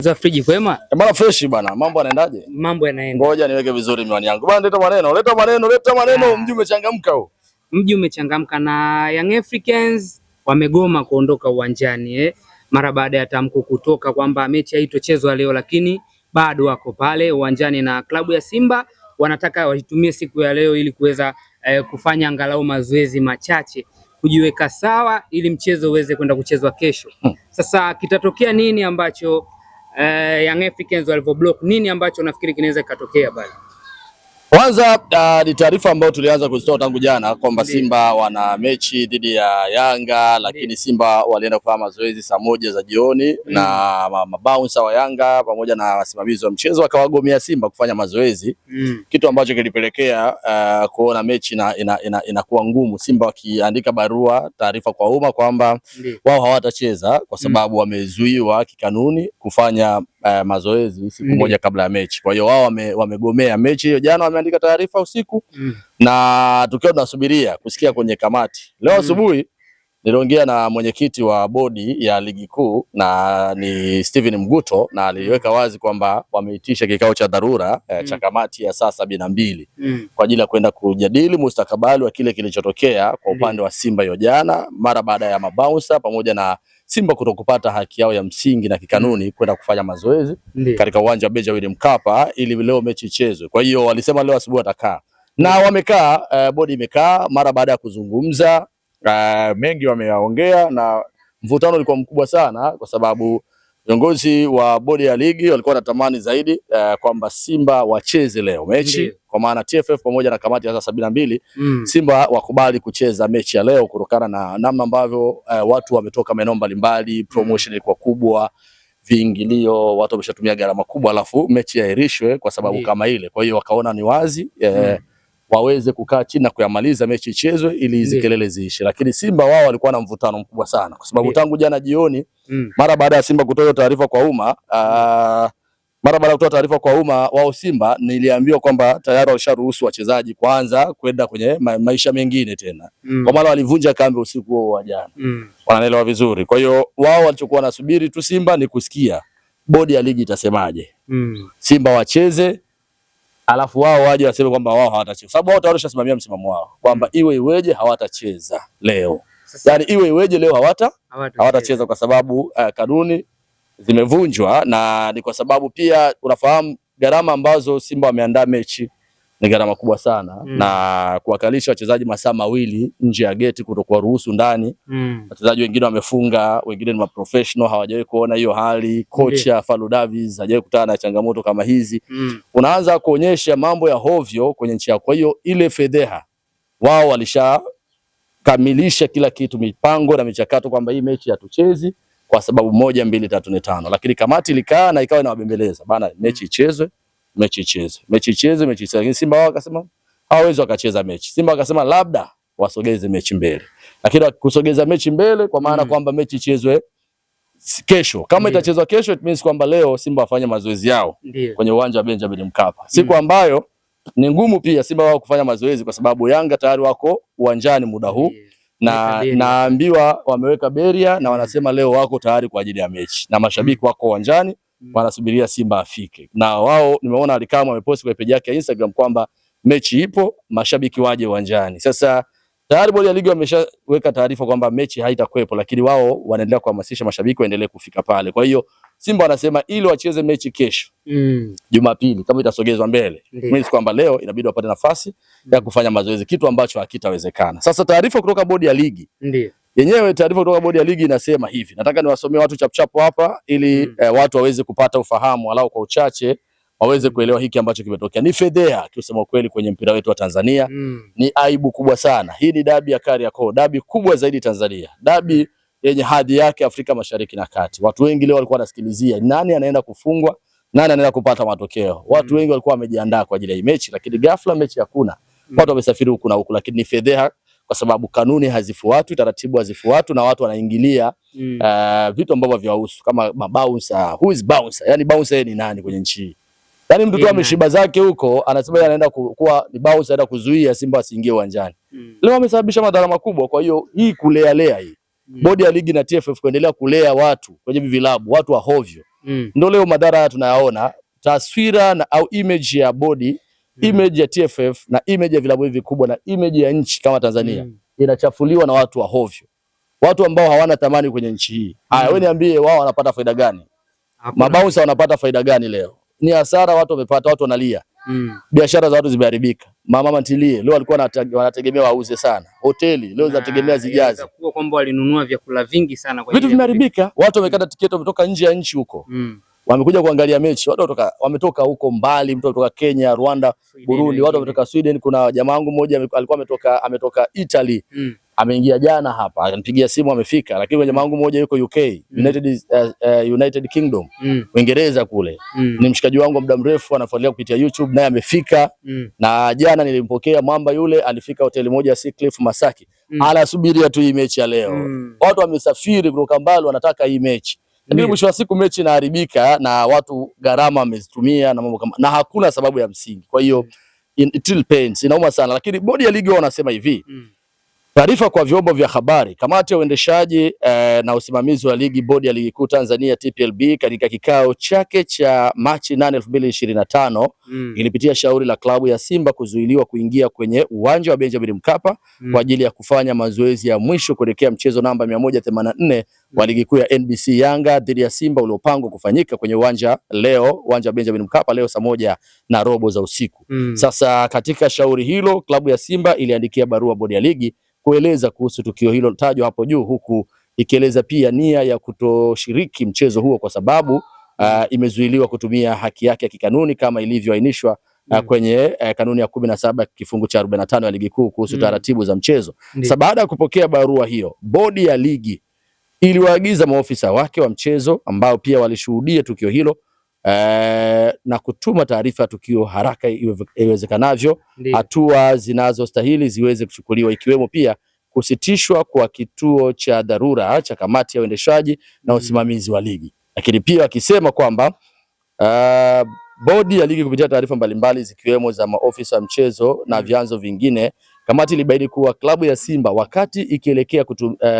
Za friji kwema? Bana fresh bana. Mambo yanaendaje? Mambo yanaenda. Ngoja niweke vizuri miwani yangu. Bana leta maneno. Mji umechangamka huo. Mji umechangamka na Young Africans wamegoma kuondoka uwanjani mara baada ya tamko kutoka kwamba mechi haitochezwa leo, lakini bado wako pale uwanjani na klabu ya Simba wanataka waitumie siku ya leo ili kuweza kufanya angalau mazoezi machache kujiweka sawa ili mchezo uweze kwenda kuchezwa kesho. Sasa kitatokea nini ambacho Young Africans walivyo-block, nini ambacho nafikiri kinaweza kutokea pale? Kwanza ni taarifa ambayo tulianza kuzitoa tangu jana kwamba Simba wana mechi dhidi ya Yanga, lakini Simba walienda kufanya mazoezi saa 1 za jioni na mabouncer wa Yanga pamoja na wasimamizi wa mchezo wakawagomea Simba kufanya mazoezi, kitu ambacho kilipelekea kuona mechi inakuwa ngumu. Simba wakiandika barua taarifa kwa umma kwamba wao hawatacheza kwa sababu wamezuiwa kikanuni kufanya mazoezi siku moja kabla ya mechi. Kwa hiyo wao wamegomea mechi hiyo. Jana wameandika taarifa usiku na tukiwa tunasubiria kusikia kwenye kamati. Leo asubuhi niliongea na mwenyekiti wa bodi ya ligi kuu na ni Steven Mguto, na aliweka wazi kwamba wameitisha kikao cha dharura cha kamati ya saa 72 kwa ajili ya kwenda kujadili mustakabali wa kile kilichotokea kwa upande wa Simba hiyo jana, mara baada ya mabouncer pamoja na Simba kutokupata haki yao ya msingi na kikanuni kwenda kufanya mazoezi katika uwanja wa Benjamin Mkapa ili leo mechi ichezwe. Kwa hiyo walisema leo asubuhi watakaa. Na wamekaa, bodi imekaa mara baada ya kuzungumza, mengi wameyaongea na mvutano ulikuwa mkubwa sana kwa sababu viongozi wa bodi ya ligi walikuwa wanatamani zaidi kwamba Simba wacheze leo mechi, kwa maana TFF pamoja na kamati ya saa 72 Simba wakubali kucheza mechi ya leo kutokana na namna ambavyo watu wametoka maeneo mbalimbali, promotion ilikuwa kubwa, viingilio, watu wameshatumia gharama kubwa, alafu mechi yaahirishwe kwa sababu kama ile. Kwa hiyo wakaona ni wazi waweze kukaa chini na kuyamaliza mechi ichezwe ili hizi kelele ziishe. Lakini Simba wao walikuwa na mvutano mkubwa sana kwa sababu tangu jana jioni mara baada ya Simba kutoa taarifa kwa umma, wao Simba niliambiwa kwamba tayari walisharuhusu wachezaji kwanza kwenda kwenye maisha mengine tena. Kwa maana walivunja kambi usiku huo wa jana. Wanaelewa vizuri. Kwa hiyo wao walichokuwa nasubiri tu Simba ni kusikia bodi ya ligi itasemaje. Simba wacheze alafu wao waje waseme kwamba wao hawatacheza. Sababu wao tayari washasimamia msimamo wao kwamba iwe iweje hawatacheza leo. Yaani iwe iweje leo hawatacheza kwa sababu kanuni zimevunjwa, na ni kwa sababu pia unafahamu gharama ambazo Simba wameandaa mechi ni gharama kubwa sana na kuwakalisha wachezaji masaa 2 nje ya geti kutokuwa ruhusu ndani. Wachezaji wengine wamefunga, wengine ni professional, hawajawahi kuona hiyo hali. Kocha Fadlu Davids hajawahi kutana na changamoto kama hizi. Unaanza kuonyesha mambo ya hovyo kwenye nchi yako. Kwa hiyo ile fedheha wao walishakamilisha kila kitu, mipango na michakato kwamba hii mechi hatuchezi kwa sababu 1 2 3 4 5, lakini kamati ilikaa na ikawa inawabembeleza bana, mechi ichezwe. Lakini Simba wao wakasema hawawezi wakacheza mechi. Simba wakasema labda wasogeze mechi mbele. Lakini kusogeza mechi mbele kwa maana kwamba mechi ichezwe kesho. Kama itachezwa kesho, it means kwamba leo Simba wafanye mazoezi yao kwenye uwanja wa Benjamin Mkapa. Siku ambayo ni ngumu pia Simba wao kufanya mazoezi kwa sababu Yanga tayari wako uwanjani muda huu. Na naambiwa wameweka beria na wanasema leo wako tayari kwa ajili ya mechi. Na mashabiki wako uwanjani wanasubiria Simba afike. Na wao nimeona Alikama amepost kwa page yake ya Instagram kwamba mechi ipo, mashabiki waje uwanjani. Sasa tayari bodi ya ligi wameshaweka taarifa kwamba mechi haitakuwepo, lakini wao wanaendelea kuhamasisha mashabiki waendelee kufika pale. Kwa hiyo Simba wanasema ili wacheze mechi kesho Jumapili kama itasogezwa mbele, mimi kwamba leo inabidi wapate nafasi ya kufanya mazoezi, kitu ambacho hakitawezekana. Sasa taarifa kutoka bodi ya ligi yenyewe, taarifa kutoka bodi ya ligi inasema hivi. Nataka niwasomee watu chapchapo hapa ili watu waweze kupata ufahamu walau kwa uchache, waweze kuelewa hiki ambacho kimetokea. Ni fedheha kusema kweli kwenye mpira wetu wa Tanzania. Ni aibu kubwa sana. Hii ni dabi ya Kariakoo, dabi kubwa zaidi Tanzania, dabi yenye hadhi yake Afrika Mashariki na Kati. Watu wengi leo walikuwa wanasikilizia nani anaenda kufungwa, nani anaenda kupata matokeo. Watu wengi walikuwa wamejiandaa kwa ajili ya mechi, lakini ghafla mechi hakuna. Watu wamesafiri huku na huku, lakini ni fedheha kwa sababu kanuni hazifuatwi, taratibu hazifuatwi na watu wanaingilia vitu ambavyo haviwahusu kama mabouncer. Who is bouncer? Yani bouncer ni nani kwenye nchi hii? Yani mtu tu ameshiba zake huko anasema yeye anaenda kuwa ni bouncer, anaenda kuzuia Simba asiingie uwanjani. Leo amesababisha madhara makubwa. Kwa hiyo hii kulea hii bodi ya ligi na TFF kuendelea kulea watu kwenye vilabu, watu wa hovyo. Ndio leo madhara tunayaona. Taswira na au image ya bodi, image ya TFF na image ya vilabu hivi vikubwa na image ya nchi kama Tanzania inachafuliwa na watu wa hovyo, watu ambao hawana thamani kwenye nchi hii. Haya, wewe niambie, wao wanapata faida gani? Mabouncer wanapata faida gani leo? Ni hasara watu wamepata, watu wanalia. Biashara za watu zimeharibika. Mama ntilie leo walikuwa wanategemea wauze sana. Hoteli leo zinategemea zijaze. Kwa kwamba walinunua vyakula vingi sana kwa vitu vimeharibika. Watu wamekata tiketi, wametoka nje ya nchi huko. Wamekuja kuangalia mechi. Watu wametoka huko mbali, mtu kutoka Kenya, Rwanda, Burundi, watu wametoka Sweden. Kuna jamaa wangu mmoja alikuwa ametoka Italy. Ameingia jana hapa, ananipigia simu amefika, lakini jamaa wangu mmoja yuko UK, United Kingdom, Uingereza kule. Ni mshikaji wangu muda mrefu, anafuatilia kupitia YouTube, naye amefika. Na jana nilimpokea mwamba yule, alifika hoteli moja Sea Cliff Masaki. Anasubiria tu hii mechi ya leo. Watu wamesafiri kutoka mbali wanataka hii mechi. Lakini mwisho wa siku mechi inaharibika na watu gharama wamezitumia na mambo kama, na hakuna sababu ya msingi. Kwa hiyo it still pains, inauma sana. Lakini bodi ya ligi wanasema hivi. Taarifa kwa vyombo vya habari. Kamati ya uendeshaji na usimamizi wa ligi, bodi ya ligi kuu Tanzania TPLB, katika kikao chake cha Machi 8, 2025 ilipitia shauri la klabu ya Simba kuzuiliwa kuingia kwenye uwanja wa Benjamin Mkapa kwa ajili ya kufanya mazoezi ya mwisho kuelekea mchezo namba 184 wa ligi kuu ya NBC Yanga dhidi ya Simba uliopangwa kufanyika kwenye uwanja wa Benjamin Mkapa leo saa 1:15 za usiku. Sasa katika shauri hilo klabu ya Simba iliandikia barua bodi ya ligi kueleza kuhusu tukio hilo tajwa hapo juu, huku ikieleza pia nia ya kutoshiriki mchezo huo kwa sababu imezuiliwa kutumia haki yake ya kikanuni kama ilivyoainishwa kwenye kanuni ya 17 kifungu cha 45 ya ligi kuu kuhusu taratibu za mchezo. Sasa baada ya kupokea barua hiyo, bodi ya ligi iliwaagiza maofisa wake wa mchezo ambao pia walishuhudia tukio hilo na kutuma taarifa ya tukio haraka iwezekanavyo, hatua zinazostahili ziweze kuchukuliwa, ikiwemo pia kusitishwa kwa kituo cha dharura cha kamati ya uendeshaji na usimamizi wa ligi. Lakini pia wakisema kwamba bodi ya ligi kupitia taarifa mbalimbali zikiwemo za maofisa wa mchezo na vyanzo vingine, kamati ilibaini kuwa klabu ya Simba wakati ikielekea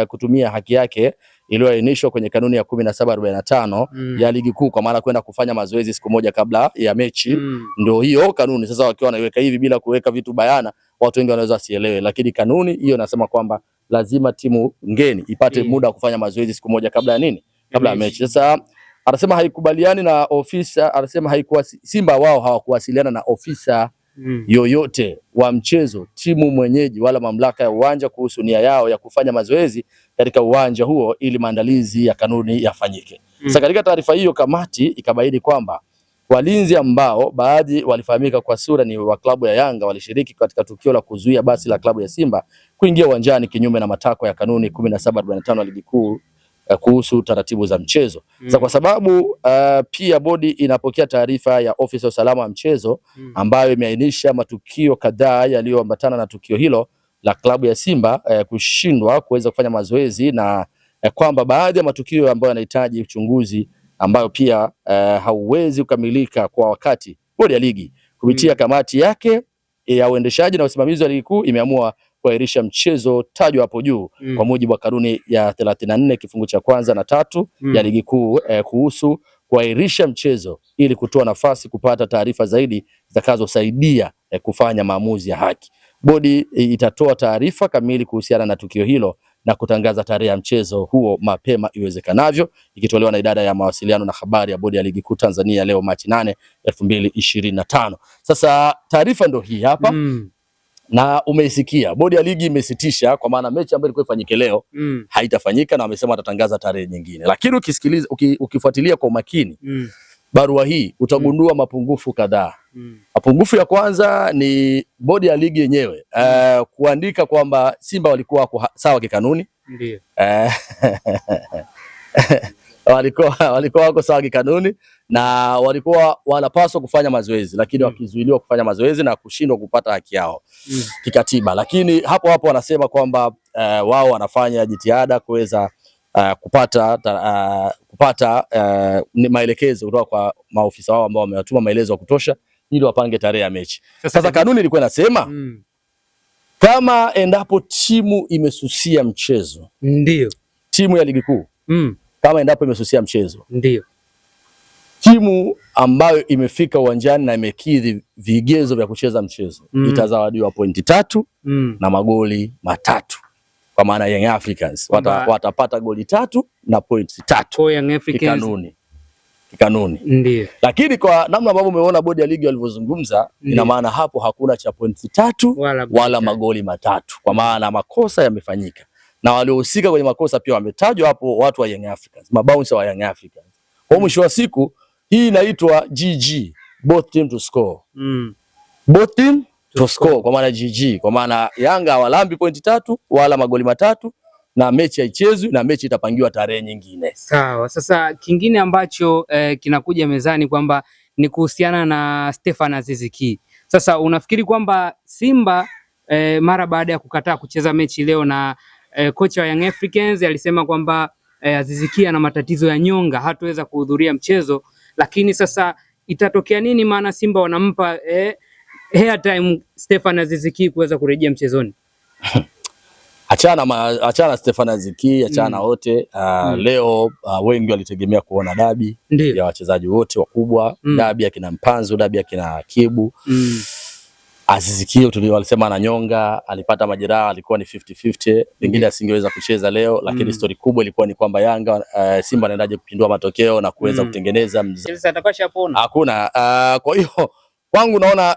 kutumia haki yake iliyoainishwa kwenye kanuni ya 1745 ya ligi kuu, kwa maana kwenda kufanya mazoezi siku moja kabla ya mechi. Ndio hiyo kanuni. Sasa wakiwa wanaiweka hivi bila kuweka vitu bayana, watu wengi wanaweza wasielewe, lakini kanuni hiyo nasema kwamba lazima timu ngeni ipate muda wa kufanya mazoezi siku moja kabla ya nini? Kabla ya mechi. Sasa anasema haikubaliani na ofisa, anasema Simba wao hawakuwasiliana na ofisa yoyote wa mchezo, timu mwenyeji wala mamlaka ya uwanja kuhusu nia yao ya kufanya mazoezi katika uwanja huo ili maandalizi ya kanuni yafanyike. Sasa katika taarifa hiyo kamati ikabaini kwamba walinzi ambao baadhi walifahamika kwa sura ni wa klabu ya Yanga walishiriki katika tukio la kuzuia basi la klabu ya Simba kuingia uwanjani kinyume na matakwa ya kanuni 1745 ya ligi kuu kuhusu taratibu za mchezo. Sasa kwa sababu pia bodi inapokea taarifa ya ofisa wa usalama wa mchezo ambayo imeainisha matukio kadhaa yaliyoambatana na tukio hilo la klabu ya Simba kushindwa kuweza kufanya mazoezi na kwamba baadhi ya matukio ambayo yanahitaji uchunguzi ambayo pia hauwezi kukamilika kwa wakati, bodi ya ligi kupitia kamati yake ya uendeshaji na usimamizi wa ligi kuu imeamua kuahirisha mchezo tajwa hapo juu kwa mujibu wa kanuni ya 34 kifungu cha kwanza na 3 ya ligi kuu kuhusu kuahirisha mchezo ili kutoa nafasi kupata taarifa zaidi zitakazosaidia kufanya maamuzi ya haki. Bodi itatoa taarifa kamili kuhusiana na tukio hilo na kutangaza tarehe ya mchezo huo mapema iwezekanavyo, ikitolewa na idara ya mawasiliano na habari ya bodi ya ligi kuu Tanzania leo Machi 8, 2025. Sasa taarifa ndio hii hapa. Na umeisikia bodi ya ligi imesitisha, kwa maana mechi ambayo ilikuwa ifanyike leo haitafanyika, na wamesema watatangaza tarehe nyingine. Lakini ukisikiliza ukifuatilia kwa makini barua hii utagundua mapungufu kadhaa. Mapungufu ya kwanza ni bodi ya ligi yenyewe kuandika kwamba Simba walikuwa wako sawa kikanuni. Ndio. walikuwa wako sawa kikanuni na walikuwa wanapaswa kufanya mazoezi, lakini wakizuiliwa kufanya mazoezi na kushindwa kupata haki yao kikatiba. Lakini hapo wanasema kwamba wao wanafanya jitihada kuweza kupata maelekezo kutoka kwa maofisa wao ambao wamewatuma maelezo ya kutosha ili wapange tarehe ya mechi. Sasa kanuni ilikuwa inasema kama endapo timu imesusia mchezo, ndio timu ya ligi kuu kama endapo imesusia mchezo, ndio timu ambayo imefika uwanjani na imekidhi vigezo vya kucheza mchezo itazawadiwa pointi 3 na magoli 3. Kwa maana Young Africans watapata goli 3 na points 3 Young Africans kikanuni. Ndiyo. Lakini kwa namna ambavyo umeona bodi ya ligi walivyozungumza, ina maana hapo hakuna cha pointi 3 wala magoli 3, kwa maana makosa yamefanyika na waliohusika kwenye makosa pia wametajwa hapo, watu wa Young Africans, mabouncer wa Young Africans. Kwa mwisho wa siku hii inaitwa GG, both team to score. Both team to score, kwa maana GG, kwa maana Yanga hawalambi pointi 3 wala magoli 3, na mechi haichezwi na mechi itapangiwa tarehe nyingine. Sawa. Sasa kingine ambacho kinakuja mezani kwamba ni kuhusiana na Stefan Aziz Ki. Sasa unafikiri kwamba Simba mara baada ya kukataa kucheza mechi leo na kocha wa Young Africans alisema kwamba Aziz Ki ana matatizo ya nyonga, hataweza kuhudhuria mchezo, lakini sasa itatokea nini? Maana Simba wanampa hair time Stefan Aziz Ki kuweza kurejea mchezoni. Achana Stefan Aziz Ki, achana wote. Leo wengi walitegemea kuona dabi ya wachezaji wote wakubwa, dabi ya kina Mpanzu, dabi ya kina Kibu. Aziz Ki walisema ananyonga, alipata majeraha, alikuwa ni 50-50, pengine asingeweza kucheza leo, lakini story kubwa ilikuwa ni kwamba Yanga Simba anaendaje kupindua matokeo na kuweza kutengeneza hakuna. Kwa hiyo kwangu naona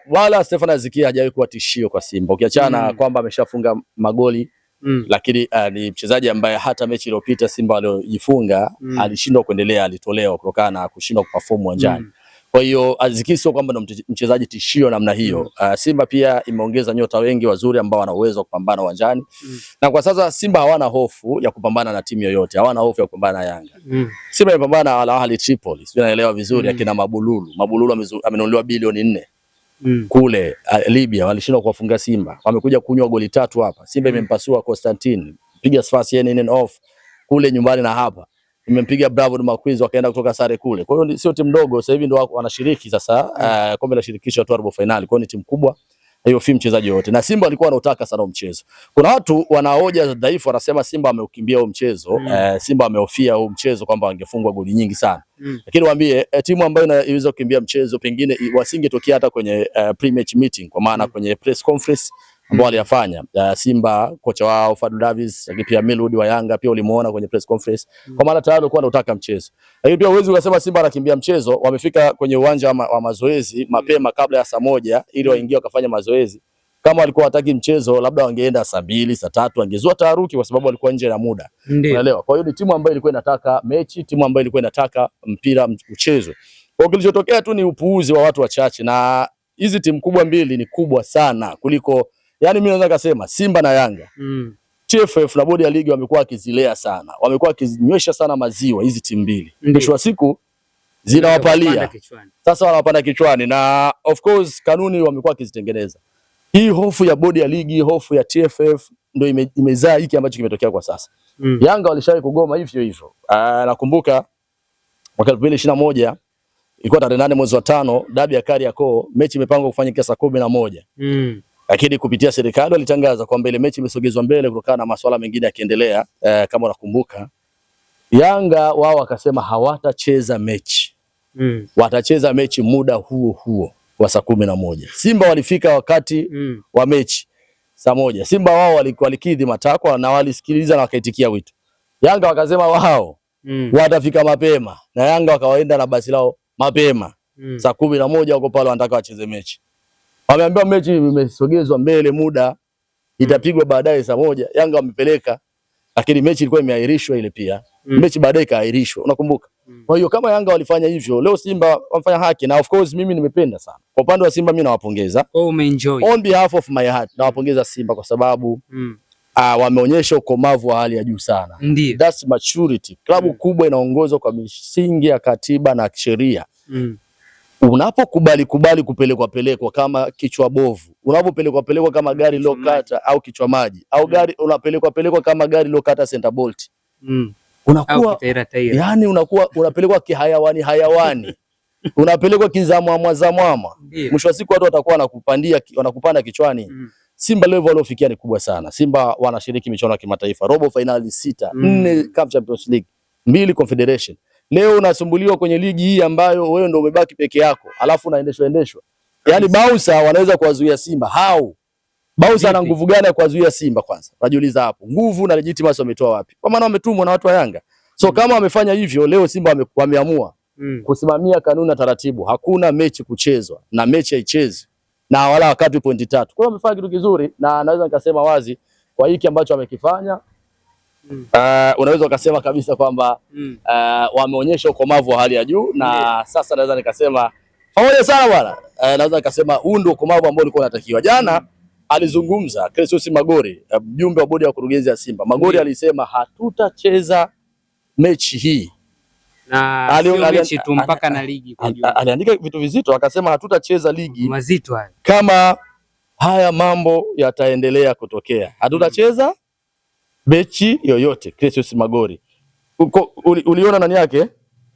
wala Stefan Aziz Ki hajawahi kuwa tishio kwa Simba, ukiachana kwamba ameshafunga magoli lakini ni mchezaji ambaye hata mechi iliyopita Simba waliojifunga alishindwa kuendelea, alitolewa kutokana na kushindwa kuperform uwanjani. Kwa hiyo Aziz Ki sio kwamba ndo mchezaji tishio namna hiyo. Simba pia imeongeza nyota wengi wazuri ambao wana uwezo wa kupambana uwanjani. Na kwa sasa Simba hawana hofu ya kupambana na timu yoyote, hawana hofu ya kupambana na Yanga. Simba imepambana na Al Ahly Tripoli, sio, naelewa vizuri, akina Mabululu amenunuliwa bilioni 4 kule Libya, walishindwa kuwafunga Simba, wamekuja kunywa goli 3 hapa. Simba imempasua Constantine, piga Sfax in off kule nyumbani, na hapa imempiga Bravo na Maquiz, wakaenda kutoka sare kule. Kwa hiyo sio timu ndogo, sasa hivi ndio wanashiriki sasa kombe la shirikisho la robo finali. Kwa hiyo ni timu kubwa, hiyo fi mchezaji wote, na Simba walikuwa wanautaka sana mchezo. Kuna watu wanahoja dhaifu, wanasema Simba ameukimbia huo mchezo, Simba amehofia huo mchezo kwamba wangefungwa goli nyingi sana. Lakini waambie timu ambayo inaweza kukimbia mchezo pengine wasingetokea hata kwenye pre-match meeting, kwa maana kwenye press conference ambao aliyafanya Simba, kocha wao Fadlu Davis, lakini pia Milwood wa Yanga pia ulimuona kwenye press conference, kwa maana tayari walikuwa wanataka mchezo. Lakini pia uwezi ukasema Simba anakimbia mchezo, wamefika kwenye uwanja wa mazoezi mapema kabla ya saa 1 ili waingie wakafanya mazoezi. Kama walikuwa wataki mchezo, labda wangeenda saa 2, saa 3, wangezua taharuki kwa sababu walikuwa nje na muda. Unaelewa? Kwa hiyo ni timu ambayo ilikuwa inataka mechi, timu ambayo ilikuwa inataka mpira mchezo. Kwa hiyo kilichotokea tu ni upuuzi wa watu wachache, na hizi timu kubwa mbili ni kubwa sana kuliko, yani mimi naweza kusema Simba na Yanga. TFF na bodi ya ligi wamekuwa wakizilea sana, wamekuwa wakizinywesha sana maziwa hizi timu mbili. Mwisho wa siku zinawapalia. Sasa wanawapanda kichwani, na of course kanuni wamekuwa wakizitengeneza. Hii hofu ya bodi ya ligi, hofu ya TFF ndio imezaa hiki ambacho kimetokea kwa sasa. Yanga walishawahi kugoma hivyo hivyo. Nakumbuka mwaka 2021 ilikuwa tarehe 8 mwezi wa 5, dabi ya Kariakoo, mechi imepangwa kufanyika saa 11. Lakini kupitia serikali walitangaza kwamba ile mechi imesogezwa mbele kutokana na masuala mengine yakiendelea. Kama unakumbuka, Yanga wao wakasema hawatacheza mechi. Watacheza mechi muda huo huo wa saa 11. Simba walifika wakati wa mechi saa 1. Simba wao walikidhi matakwa na walisikiliza na wakaitikia wito. Yanga wakasema wao watafika mapema, na Yanga wakawaenda na basi lao mapema saa 11 wako pale wanataka wacheze mechi. Wameambiwa mechi imesogezwa mbele, muda itapigwa baadaye saa 1. Yanga wamepeleka, lakini mechi ilikuwa imeahirishwa ile pia. Mechi baadaye kaahirishwa, unakumbuka? Kwa hiyo kama Yanga walifanya hivyo, leo Simba wamefanya haki, na of course mimi nimependa sana. Kwa upande wa Simba mimi nawapongeza. Umeenjoy. On behalf of my heart nawapongeza Simba kwa sababu wameonyesha ukomavu wa hali ya juu sana. That's maturity. Klabu kubwa inaongozwa kwa misingi ya katiba na sheria. Unapokubali kupelekwa kama kichwa bovu, unapopelekwa kama gari lokata au kichwa maji, au gari unapelekwa kama gari lokata center bolt, unakuwa yani unapelekwa kihayawani unapelekwa kizamwamwa. Mwisho wa siku watu watakuwa wanakupanda kichwani. Simba level waliofikia ni kubwa sana. Simba wanashiriki michuano ya kimataifa, robo finali 6, 4 Cup Champions League, 2 Confederation. Leo unasumbuliwa kwenye ligi hii ambayo wewe ndio umebaki peke yako, alafu unaendeshwa. Yaani Bausa wanaweza kuwazuia Simba. How? Bausa ana nguvu gani ya kuwazuia Simba kwanza? Unajiuliza hapo. Nguvu na legitimacy wametoa wapi? Kwa maana wametumwa na watu wa Yanga. So kama wamefanya hivyo, leo Simba wameamua kusimamia kanuni na taratibu. Hakuna mechi kuchezwa na mechi haichezwi na wala wakati pointi 3. Kwa hiyo wamefanya kitu kizuri na naweza nikasema wazi kwa hiki ambacho wamekifanya. Unaweza ukasema kabisa kwamba wameonyesha ukomavu wa hali ya juu na sasa naweza nikasema pamoja sana bwana. Naweza nikasema huu ndio ukomavu ambao ulikuwa unatakiwa. Jana alizungumza Clatous Magori, mjumbe wa bodi ya wakurugenzi ya Simba. Magori alisema hatutacheza mechi hii. Na mechi tu mpaka na ligi kwa jumla. Aliandika vitu vizito akasema hatutacheza ligi mazito haya. Kama haya mambo yataendelea kutokea. Hatutacheza mechi yoyote. Clatous Magori. Uliona nani yake?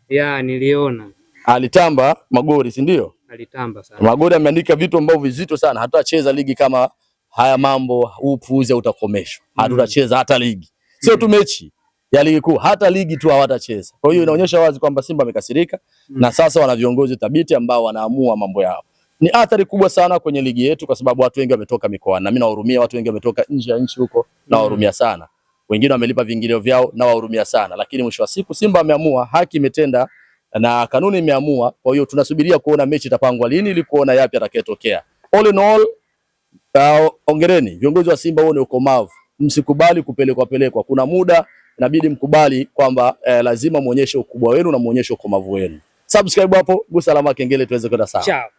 Ya, niliona. Alitamba Magori, si ndio? Alitamba sana. Magori ameandika vitu ambavyo vizito sana. Hatutacheza ligi kama haya mambo upuuzi utakomeshwa. Hatutacheza hata ligi. Sio tu mechi ya ligi kuu, hata ligi tu hawatacheza. Kwa hiyo inaonyesha wazi kwamba Simba amekasirika na sasa wana viongozi thabiti ambao wanaamua mambo yao. Ni athari kubwa sana kwenye ligi yetu kwa sababu watu wengi wametoka mikoani. Na mimi nawahurumia watu wengi wametoka nje ya nchi huko, nawahurumia sana. Wengine wamelipa vingilio vyao, nawahurumia sana. Lakini mwisho wa siku Simba ameamua, haki imetenda na kanuni imeamua. Kwa hiyo tunasubiria kuona mechi itapangwa lini ili kuona yapi atakayotokea. All in all, ongereni viongozi wa Simba, wao ukomavu. Msikubali kupelekwa. Kuna muda inabidi mkubali kwamba lazima muonyeshe ukubwa wenu na muonyeshe ukomavu wenu. Subscribe hapo, gusa alama kengele tuweze kwenda sawa. Ciao.